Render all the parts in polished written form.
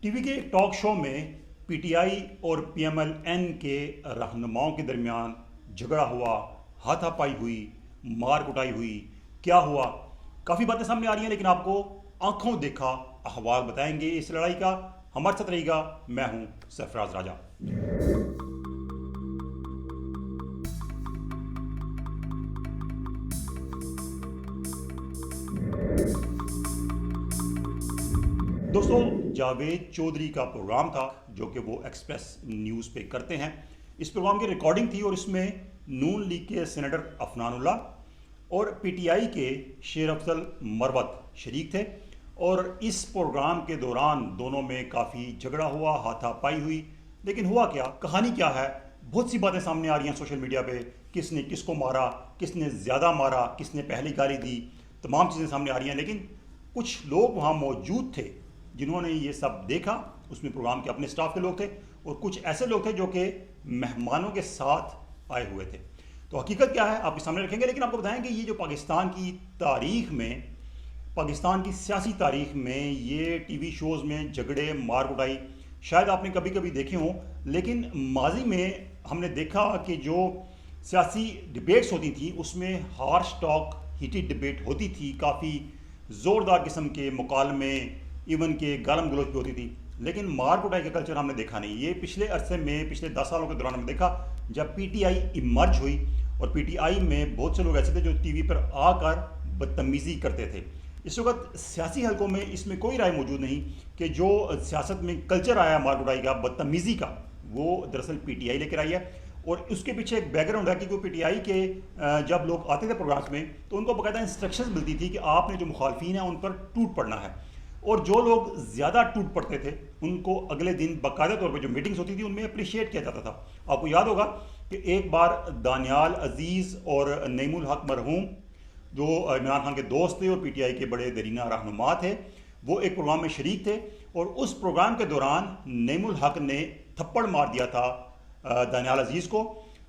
TV के talk show में PTI और पीएमएलएन के रहनुमाओं के दरमियान झगड़ा हुआ, हाथापाई हुई, मार कुटाई हुई, क्या हुआ, काफ़ी बातें सामने आ रही हैं, लेकिन आपको आंखों देखा अहवाल बताएंगे इस लड़ाई का। हमारे साथ रहेगा, मैं हूं सरफराज राजा। दोस्तों, जावेद चौधरी का प्रोग्राम था जो कि वो एक्सप्रेस न्यूज़ पे करते हैं। इस प्रोग्राम की रिकॉर्डिंग थी और इसमें नून लीग के सेनेटर अफनानुल्लाह और पीटीआई के शेर अफजल मरवत शरीक थे। और इस प्रोग्राम के दौरान दोनों में काफ़ी झगड़ा हुआ, हाथापाई हुई। लेकिन हुआ क्या, कहानी क्या है, बहुत सी बातें सामने आ रही हैं सोशल मीडिया पे। किसने किसको मारा, किसने ज़्यादा मारा, किसने पहली गाली दी, तमाम चीज़ें सामने आ रही हैं। लेकिन कुछ लोग वहाँ मौजूद थे जिन्होंने ये सब देखा। उसमें प्रोग्राम के अपने स्टाफ के लोग थे और कुछ ऐसे लोग थे जो कि मेहमानों के साथ आए हुए थे। तो हकीकत क्या है आपके सामने रखेंगे, लेकिन आपको बताएं कि ये जो पाकिस्तान की तारीख में, पाकिस्तान की सियासी तारीख में ये टीवी शोज़ में झगड़े, मार कुटाई शायद आपने कभी कभी देखे हों, लेकिन माजी में हमने देखा कि जो सियासी डिबेट्स होती थी उसमें हार्श टॉक, हीटेड डिबेट होती थी, काफ़ी ज़ोरदार किस्म के मुकालमे, इवन के गालम गलोच भी होती थी। लेकिन मार कुटाई का कल्चर हमने देखा नहीं। ये पिछले अरसे में, पिछले 10 सालों के दौरान हमने देखा जब पीटीआई इमर्ज हुई। और पीटीआई में बहुत से लोग ऐसे थे जो टीवी पर आकर बदतमीज़ी करते थे। इस वक्त सियासी हलकों में इसमें कोई राय मौजूद नहीं कि जो सियासत में कल्चर आया मार कुटाई का, बदतमीज़ी का, वो दरअसल पीटीआई लेकर आई है। और उसके पीछे एक बैकग्राउंड है कि कोई पीटीआई के जब लोग आते थे प्रोग्राम्स में तो उनको बाकायदा इंस्ट्रक्शंस मिलती थी कि आपने जो मुखालफिन है उन पर टूट पड़ना है। और जो लोग ज़्यादा टूट पड़ते थे उनको अगले दिन बाकायदा तौर पर जो मीटिंग्स होती थी उनमें अप्रिशिएट किया जाता था। आपको याद होगा कि एक बार दानियाल अजीज़ और नईमुल हक मरहूम, जो इमरान खान के दोस्त थे और पीटीआई के बड़े दरीना रहनुमा थे, वो एक प्रोग्राम में शरीक थे। और उस प्रोग्राम के दौरान नईमुल हक ने थप्पड़ मार दिया था दानियाल अजीज़ को।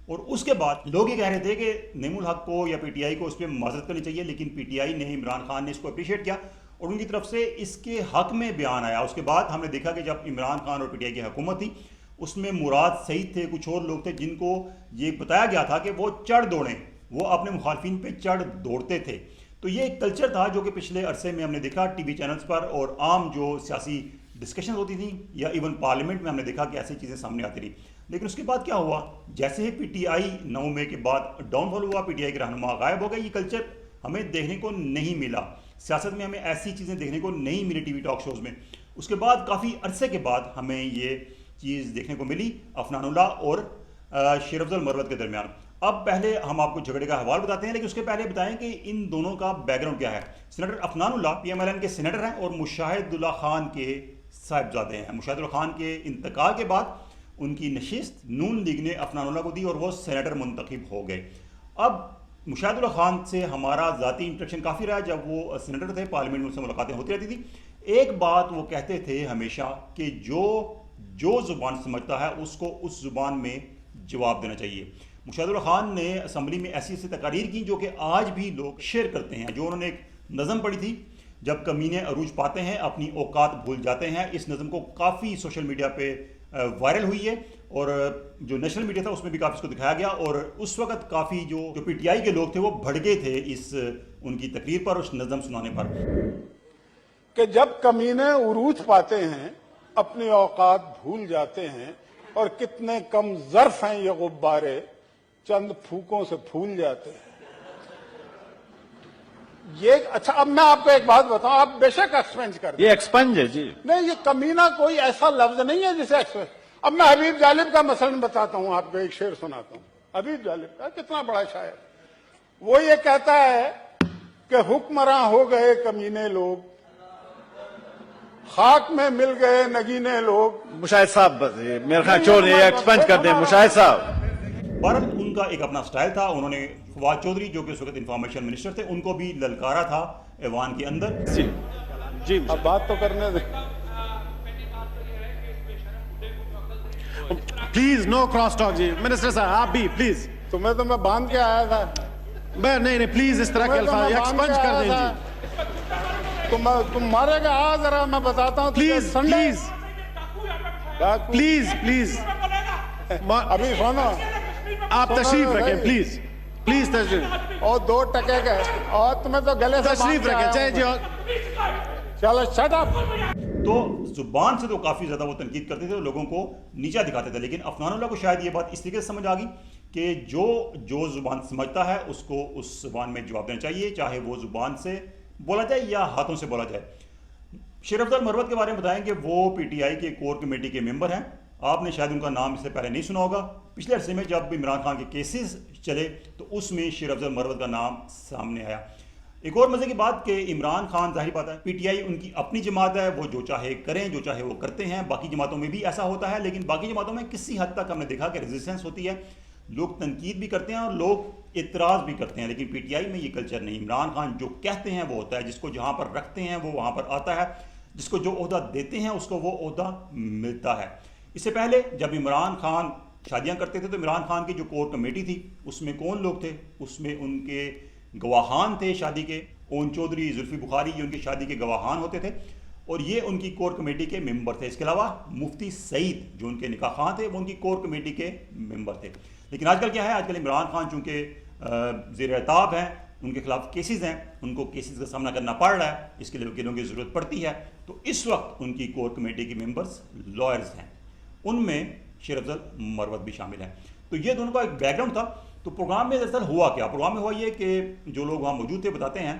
और उसके बाद लोग ये कह रहे थे कि नईमुल हक को या पीटीआई को उस पर माजरत करनी चाहिए, लेकिन पीटीआई ने, इमरान खान ने इसको अप्रिशिएट किया और उनकी तरफ से इसके हक में बयान आया। उसके बाद हमने देखा कि जब इमरान खान और पीटीआई की हुकूमत थी उसमें मुराद सईद थे, कुछ और लोग थे जिनको ये बताया गया था कि वो चढ़ दौड़ें, वो अपने मुखालफिन पे चढ़ दौड़ते थे। तो ये एक कल्चर था जो कि पिछले अरसे में हमने देखा टीवी चैनल्स पर, और आम जो सियासी डिस्कशन होती थी या इवन पार्लियामेंट में हमने देखा कि ऐसी चीज़ें सामने आती रही। लेकिन उसके बाद क्या हुआ, जैसे ही पीटीआई 9 मई के बाद डाउनफॉल हुआ, पीटीआई के रहनुमा गायब हो गए, ये कल्चर हमें देखने को नहीं मिला। सियासत में हमें ऐसी चीज़ें देखने को नहीं मिली टीवी टॉक शोज़ में। उसके बाद काफ़ी अरसे के बाद हमें ये चीज़ देखने को मिली अफनानुल्लाह और शेर अफजल मरवत के दरमियान। अब पहले हम आपको झगड़े का हवाल बताते हैं, लेकिन उसके पहले बताएं कि इन दोनों का बैकग्राउंड क्या है। सेनेटर अफनानुल्लाह पीएमएलएन के सेनेटर हैं और मुशाहिदुल्लाह खान के साहिबजादे हैं। मुशाहिदुल्लाह खान के इंतकाल के बाद उनकी नशिस्त नून लीग ने अफनानुल्लाह को दी और वो सेनेटर मुंतखब हो गए। अब मुशाहिदुल्लाह खान से हमारा ज़ाती इंटरेक्शन काफ़ी रहा। जब वो सेनेटर थे, पार्लियामेंट में उनसे मुलाकातें होती रहती थी। एक बात वो कहते थे हमेशा कि जो ज़ुबान समझता है उसको उस ज़ुबान में जवाब देना चाहिए। मुशाहिदुल्लाह खान ने असम्बली में ऐसी ऐसी तकारीर की जो कि आज भी लोग शेयर करते हैं। जो उन्होंने एक नज़म पढ़ी थी, जब कमीने अरूज पाते हैं अपनी औकात भूल जाते हैं, इस नज़म को काफ़ी सोशल मीडिया पे वायरल हुई है और जो नेशनल मीडिया था उसमें भी काफ़ी इसको दिखाया गया। और उस वक्त काफ़ी जो पीटीआई के लोग थे वो भड़के थे इस उनकी तकरीर पर, उस नज़म सुनाने पर, कि जब कमीने उरूज पाते हैं अपनी औकात भूल जाते हैं और कितने कम ज़र्फ हैं ये गुब्बारे, चंद फूकों से फूल जाते हैं। ये अच्छा, अब मैं आपको एक बात बताऊं, आप बेशक एक्सपेंज कर दें। ये एक्सपंज है जी। नहीं, ये कमीना कोई ऐसा लफ्ज नहीं है जिसे एक्सपेंज। अब मैं हबीब जालिब का मसलन बताता हूं, आपको एक शेर सुनाता हूं। हबीब जालिब का कितना बड़ा शायर, वो ये कहता है कि हुक्मरां हो गए कमीने लोग, खाक में मिल गए नगीने लोग। मुशाहिद साहब मेरे ख्याल छोड़ ये एक्सपंज कर दें मुशाहिद साहब। बहरहाल उनका एक अपना स्टाइल था। उन्होंने फवाद चौधरी जो कि उस वक्त इंफॉर्मेशन मिनिस्टर थे उनको भी ललकारा था ऐवान के अंदर। जी जी, अब बात तो करने दे। प्लीज नो क्रॉस टॉक जी। मिनिस्टर साहब आप भी प्लीज। तुम्हें तो मैं बांध के आया था। मैं नहीं प्लीज इस तरह के अल्फाज एक्सपंज कर दें जी। तुम मारेगा, आ जरा मैं बताता हूँ प्लीज प्लीज प्लीज प्लीज अभी सुनो, आप तशरीफ रखें, प्लीज प्लीज तशरीफ और 2 टके गए और तुम्हें तो गले से तशरीफ बांध के रखें, आया चाहे हूं। जी और चलो शट अप। तो जुबान से तो काफ़ी ज़्यादा वो तनकीद करते थे, लोगों को नीचा दिखाते थे, लेकिन अफनानुल्लाह को शायद ये बात इस तरीके से समझ आ गई कि जो जुबान समझता है उसको उस जुबान में जवाब देना चाहिए, चाहे वो जुबान से बोला जाए या हाथों से बोला जाए। शेर अफजल मरवत के बारे में बताएं कि वो पीटीआई के कोर कमेटी के मेंबर हैं। आपने शायद उनका नाम इससे पहले नहीं सुना होगा। पिछले अरसे में जब इमरान खान के केसेस चले तो उसमें शेर अफजल मरवत का नाम सामने आया। एक और मजे की बात कि इमरान खान, जाहिर बात है, पीटीआई उनकी अपनी जमात है, वो जो चाहे करें, जो चाहे वो करते हैं। बाकी जमातों में भी ऐसा होता है, लेकिन बाकी जमातों में किसी हद तक हमने देखा कि रेजिस्टेंस होती है, लोग तनकीद भी करते हैं और लोग इतराज़ भी करते हैं, लेकिन पीटीआई में ये कल्चर नहीं। इमरान खान जो कहते हैं वो होता है, जिसको जहाँ पर रखते हैं वो वहाँ पर आता है, जिसको जो ओहदा देते हैं उसको वो ओहदा मिलता है। इससे पहले जब इमरान खान शादियाँ करते थे तो इमरान खान की जो कोर कमेटी थी उसमें कौन लोग थे? उसमें उनके गवाहान थे शादी के। ओन चौधरी, जुल्फी बुखारी, ये उनकी शादी के गवाहान होते थे और ये उनकी कोर कमेटी के मेंबर थे। इसके अलावा मुफ्ती सईद जो उनके निकाह खां थे वो उनकी कोर कमेटी के मेंबर थे। लेकिन आजकल क्या है, आजकल इमरान खान चूँकि ज़ेर-ए-ताब हैं, उनके खिलाफ केसेस हैं, उनको केसेस का सामना करना पड़ रहा है, इसके लिए वकीलों की ज़रूरत पड़ती है, तो इस वक्त उनकी कोर कमेटी के मेंबर्स लॉयर्स हैं, उनमें शेर अफजल मरवत भी शामिल हैं। तो ये दोनों का एक बैकग्राउंड था। तो प्रोग्राम में दरअसल हुआ क्या? प्रोग्राम में हुआ ये कि जो लोग वहाँ मौजूद थे बताते हैं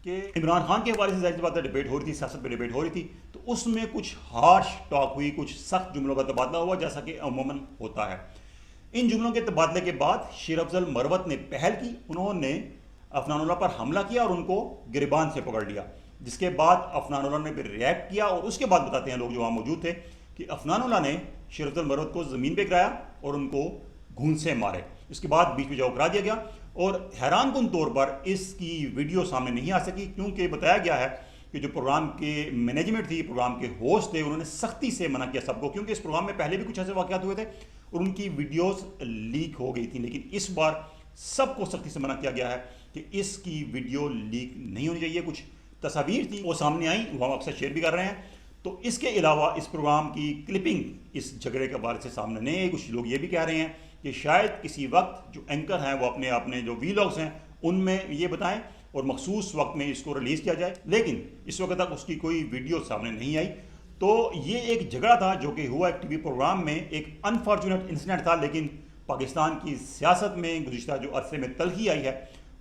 कि इमरान खान के हवाले से जाहिर सी बात है डिबेट हो रही थी, सियासत पर डिबेट हो रही थी, तो उसमें कुछ हार्श टॉक हुई, कुछ सख्त जुमलों का तबादला हुआ, जैसा कि अमूमन होता है। इन जुमलों के तबादले के बाद शेर अफजल मरवत ने पहल की, उन्होंने अफनानुल्लाह पर हमला किया और उनको गिरबान से पकड़ लिया, जिसके बाद अफनानुल्लाह ने फिर रिएक्ट किया और उसके बाद बताते हैं लोग जो वहाँ मौजूद थे कि अफनानुल्लाह ने शेर अफजल मरवत को ज़मीन पे गिराया और उनको घून से मारे। इसके बाद बीच में जाओ करा दिया गया और हैरानकुन तौर पर इसकी वीडियो सामने नहीं आ सकी, क्योंकि बताया गया है कि जो प्रोग्राम के मैनेजमेंट थी, प्रोग्राम के होस्ट थे, उन्होंने सख्ती से मना किया सबको, क्योंकि इस प्रोग्राम में पहले भी कुछ ऐसे वाक़यात हुए थे और उनकी वीडियोस लीक हो गई थी। लेकिन इस बार सबको सख्ती से मना किया गया है कि इसकी वीडियो लीक नहीं होनी चाहिए। कुछ तस्वीर थी वो सामने आई, वो हम अक्सर शेयर भी कर रहे हैं। तो इसके अलावा इस प्रोग्राम की क्लिपिंग इस झगड़े के बारे से सामने नहीं है। कुछ लोग ये भी कह रहे हैं कि शायद किसी वक्त जो एंकर हैं वो अपने जो वीलॉग्स हैं उनमें ये बताएं और मखसूस वक्त में इसको रिलीज़ किया जाए, लेकिन इस वक्त तक उसकी कोई वीडियो सामने नहीं आई। तो ये एक झगड़ा था जो कि हुआ एक टीवी प्रोग्राम में, एक अनफॉर्चुनेट इंसिडेंट था, लेकिन पाकिस्तान की सियासत में गुज़िश्ता जो अरसे में तलखी आई है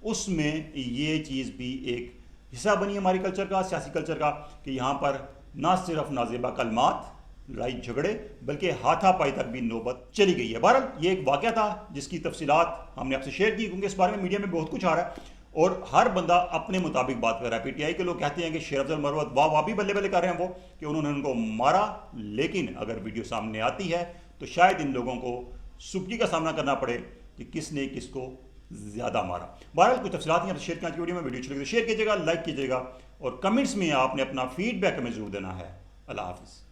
उसमें ये चीज़ भी एक हिस्सा बनी हमारी कल्चर का, सियासी कल्चर का, कि यहाँ पर ना सिर्फ नाजेबा कलमात, लड़ाई झगड़े, बल्कि हाथापाई तक भी नौबत चली गई है। बहरहाल ये एक वाक़या था जिसकी तफसीलात हमने आपसे शेयर की, क्योंकि इस बारे में मीडिया में बहुत कुछ आ रहा है और हर बंदा अपने मुताबिक बात कर रहा है। पीटीआई के लोग कहते हैं कि शेर अफजल मरवत वाह भी बल्ले बल्ले कर रहे हैं वो कि उन्होंने उनको मारा, लेकिन अगर वीडियो सामने आती है तो शायद इन लोगों को सुबकी का सामना करना पड़े कि किसने किसको ज़्यादा मारा। बहरहाल कुछ तफसीलात यहाँ शेयर करना वीडियो में, वीडियो अच्छी लगे तो शेयर कीजिएगा, लाइक कीजिएगा और कमेंट्स में आपने अपना फीडबैक हमें ज़रूर देना है। अल्लाह हाफ़िज़।